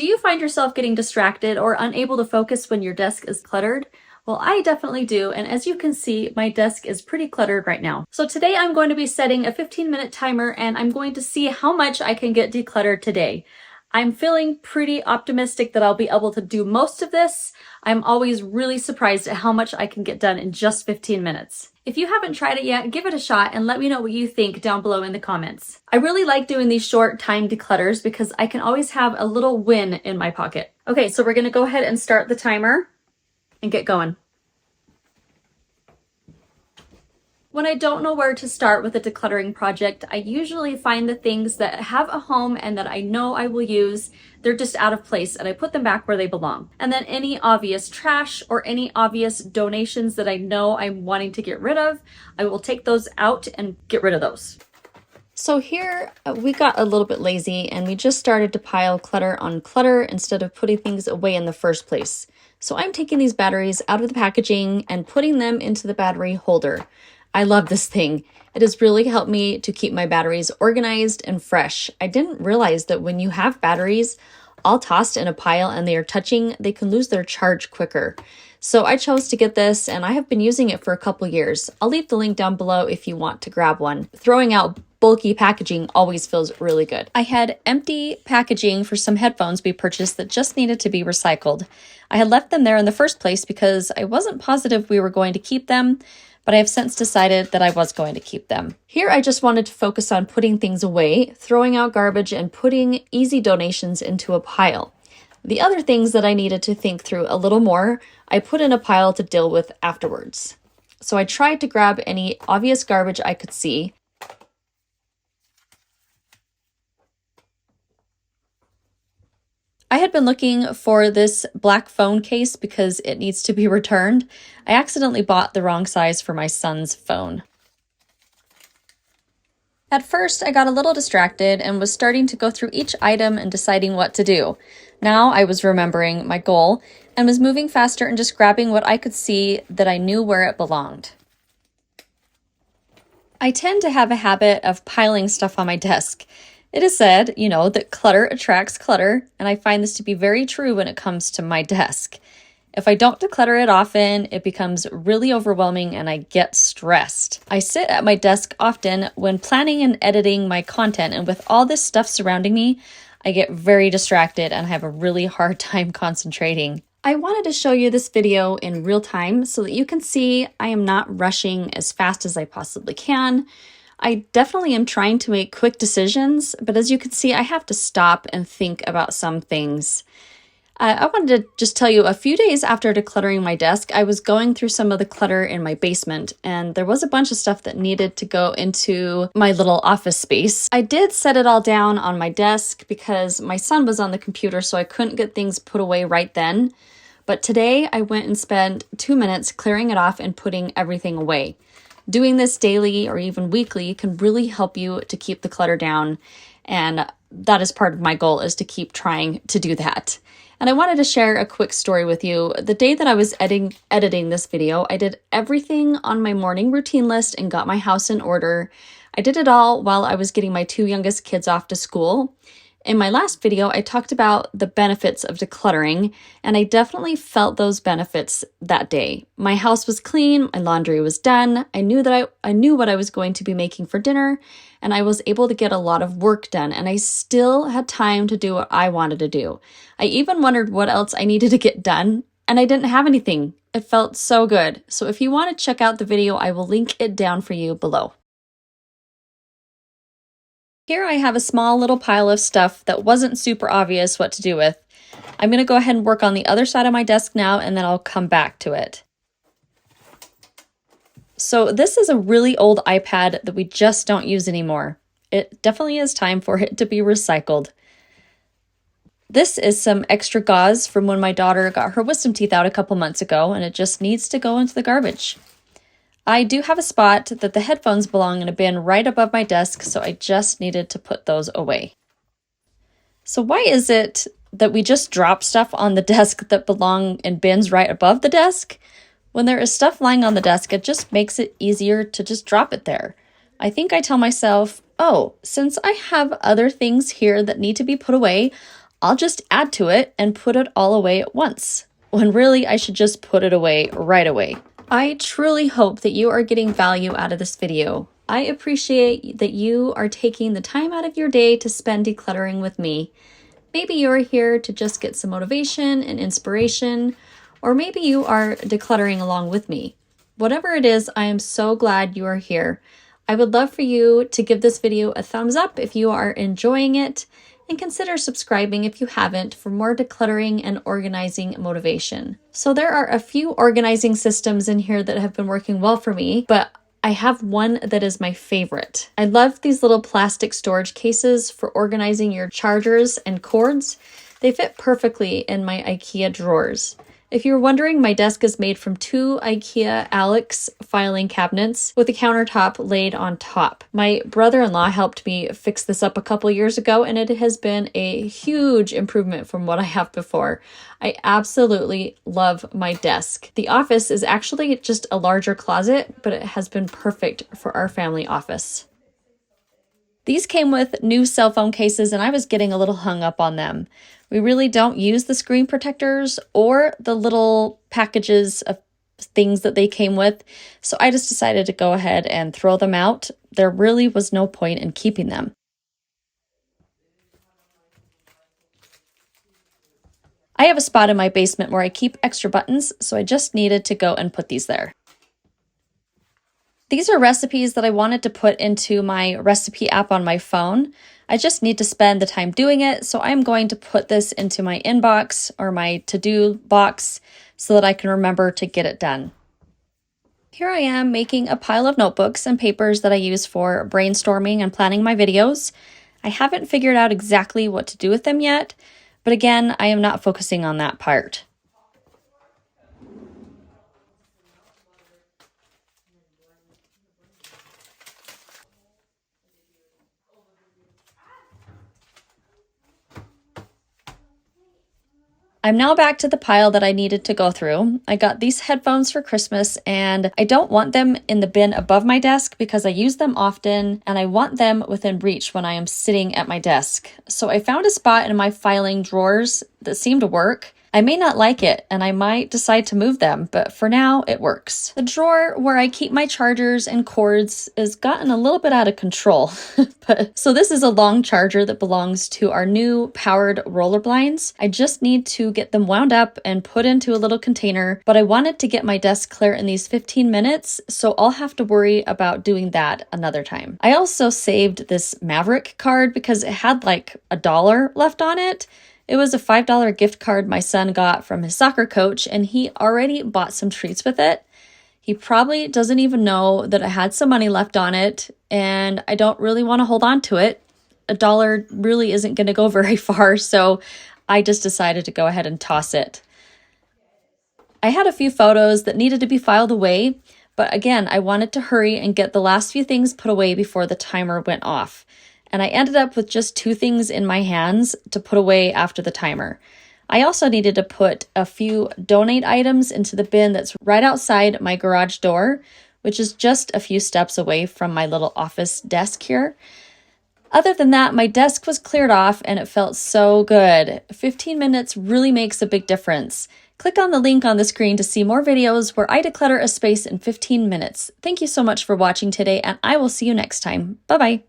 Do you find yourself getting distracted or unable to focus when your desk is cluttered? Well, I definitely do, and as you can see, my desk is pretty cluttered right now. So today I'm going to be setting a 15-minute timer and I'm going to see how much I can get decluttered today. I'm feeling pretty optimistic that I'll be able to do most of this. I'm always really surprised at how much I can get done in just 15 minutes. If you haven't tried it yet, give it a shot and let me know what you think down below in the comments. I really like doing these short time declutters because I can always have a little win in my pocket. Okay, so we're gonna go ahead and start the timer and get going. When I don't know where to start with a decluttering project, I usually find the things that have a home and that I know I will use. They're just out of place and I put them back where they belong. And then any obvious trash or any obvious donations that I know I'm wanting to get rid of, I will take those out and get rid of those. So here we got a little bit lazy and we just started to pile clutter on clutter instead of putting things away in the first place. So I'm taking these batteries out of the packaging and putting them into the battery holder. I love this thing. It has really helped me to keep my batteries organized and fresh. I didn't realize that when you have batteries all tossed in a pile and they are touching, they can lose their charge quicker. So I chose to get this and I have been using it for a couple years. I'll leave the link down below if you want to grab one. Throwing out bulky packaging always feels really good. I had empty packaging for some headphones we purchased that just needed to be recycled. I had left them there in the first place because I wasn't positive we were going to keep them, but I have since decided that I was going to keep them. Here I just wanted to focus on putting things away, throwing out garbage, and putting easy donations into a pile. The other things that I needed to think through a little more, I put in a pile to deal with afterwards. So I tried to grab any obvious garbage I could see. I had been looking for this black phone case because it needs to be returned. I accidentally bought the wrong size for my son's phone. At first, I got a little distracted and was starting to go through each item and deciding what to do. Now I was remembering my goal and was moving faster and just grabbing what I could see that I knew where it belonged. I tend to have a habit of piling stuff on my desk. It is said, that clutter attracts clutter, and I find this to be very true when it comes to my desk. If I don't declutter it often, it becomes really overwhelming and I get stressed. I sit at my desk often when planning and editing my content, and with all this stuff surrounding me, I get very distracted and have a really hard time concentrating. I wanted to show you this video in real time so that you can see I am not rushing as fast as I possibly can. I definitely am trying to make quick decisions, but as you can see, I have to stop and think about some things. I wanted to just tell you, a few days after decluttering my desk, I was going through some of the clutter in my basement, and there was a bunch of stuff that needed to go into my little office space. I did set it all down on my desk because my son was on the computer, so I couldn't get things put away right then. But today, I went and spent 2 minutes clearing it off and putting everything away. Doing this daily or even weekly can really help you to keep the clutter down, and that is part of my goal, is to keep trying to do that. And I wanted to share a quick story with you. The day that I was editing this video, I did everything on my morning routine list and got my house in order. I did it all while I was getting my 2 youngest kids off to school. In my last video, I talked about the benefits of decluttering, and I definitely felt those benefits that day. My house was clean, my laundry was done, I knew what I was going to be making for dinner, and I was able to get a lot of work done, and I still had time to do what I wanted to do. I even wondered what else I needed to get done, and I didn't have anything. It felt so good. So if you want to check out the video, I will link it down for you below. Here I have a small little pile of stuff that wasn't super obvious what to do with. I'm going to go ahead and work on the other side of my desk now, and then I'll come back to it. So this is a really old iPad that we just don't use anymore. It definitely is time for it to be recycled. This is some extra gauze from when my daughter got her wisdom teeth out a couple months ago, and it just needs to go into the garbage. I do have a spot that the headphones belong in a bin right above my desk, so I just needed to put those away. So why is it that we just drop stuff on the desk that belong in bins right above the desk? When there is stuff lying on the desk, it just makes it easier to just drop it there. I think I tell myself, oh, since I have other things here that need to be put away, I'll just add to it and put it all away at once, when really I should just put it away right away. I truly hope that you are getting value out of this video. I appreciate that you are taking the time out of your day to spend decluttering with me. Maybe you're here to just get some motivation and inspiration, or maybe you are decluttering along with me. Whatever it is, I am so glad you are here. I would love for you to give this video a thumbs up if you are enjoying it, and consider subscribing if you haven't for more decluttering and organizing motivation. So there are a few organizing systems in here that have been working well for me, but I have one that is my favorite. I love these little plastic storage cases for organizing your chargers and cords. They fit perfectly in my IKEA drawers. If you're wondering, my desk is made from 2 IKEA Alex filing cabinets with a countertop laid on top. My brother-in-law helped me fix this up a couple years ago, and it has been a huge improvement from what I have before. I absolutely love my desk. The office is actually just a larger closet, but it has been perfect for our family office. These came with new cell phone cases, and I was getting a little hung up on them. We really don't use the screen protectors or the little packages of things that they came with, so I just decided to go ahead and throw them out. There really was no point in keeping them. I have a spot in my basement where I keep extra buttons, so I just needed to go and put these there. These are recipes that I wanted to put into my recipe app on my phone. I just need to spend the time doing it, so I'm going to put this into my inbox or my to-do box so that I can remember to get it done. Here I am making a pile of notebooks and papers that I use for brainstorming and planning my videos. I haven't figured out exactly what to do with them yet, but again, I am not focusing on that part. I'm now back to the pile that I needed to go through. I got these headphones for Christmas, and I don't want them in the bin above my desk because I use them often and I want them within reach when I am sitting at my desk. So I found a spot in my filing drawers that seemed to work. I may not like it and I might decide to move them, but for now it works. The drawer where I keep my chargers and cords has gotten a little bit out of control. So this is a long charger that belongs to our new powered roller blinds. I just need to get them wound up and put into a little container, but I wanted to get my desk clear in these 15 minutes, so I'll have to worry about doing that another time. I also saved this Maverick card because it had like $1 left on it. It was a $5 gift card my son got from his soccer coach, and he already bought some treats with it. He probably doesn't even know that I had some money left on it, and I don't really want to hold on to it. $1 really isn't going to go very far, so I just decided to go ahead and toss it. I had a few photos that needed to be filed away, but again, I wanted to hurry and get the last few things put away before the timer went off. And I ended up with just 2 things in my hands to put away after the timer. I also needed to put a few donate items into the bin that's right outside my garage door, which is just a few steps away from my little office desk here. Other than that, my desk was cleared off and it felt so good. 15 minutes really makes a big difference. Click on the link on the screen to see more videos where I declutter a space in 15 minutes. Thank you so much for watching today, and I will see you next time. Bye-bye.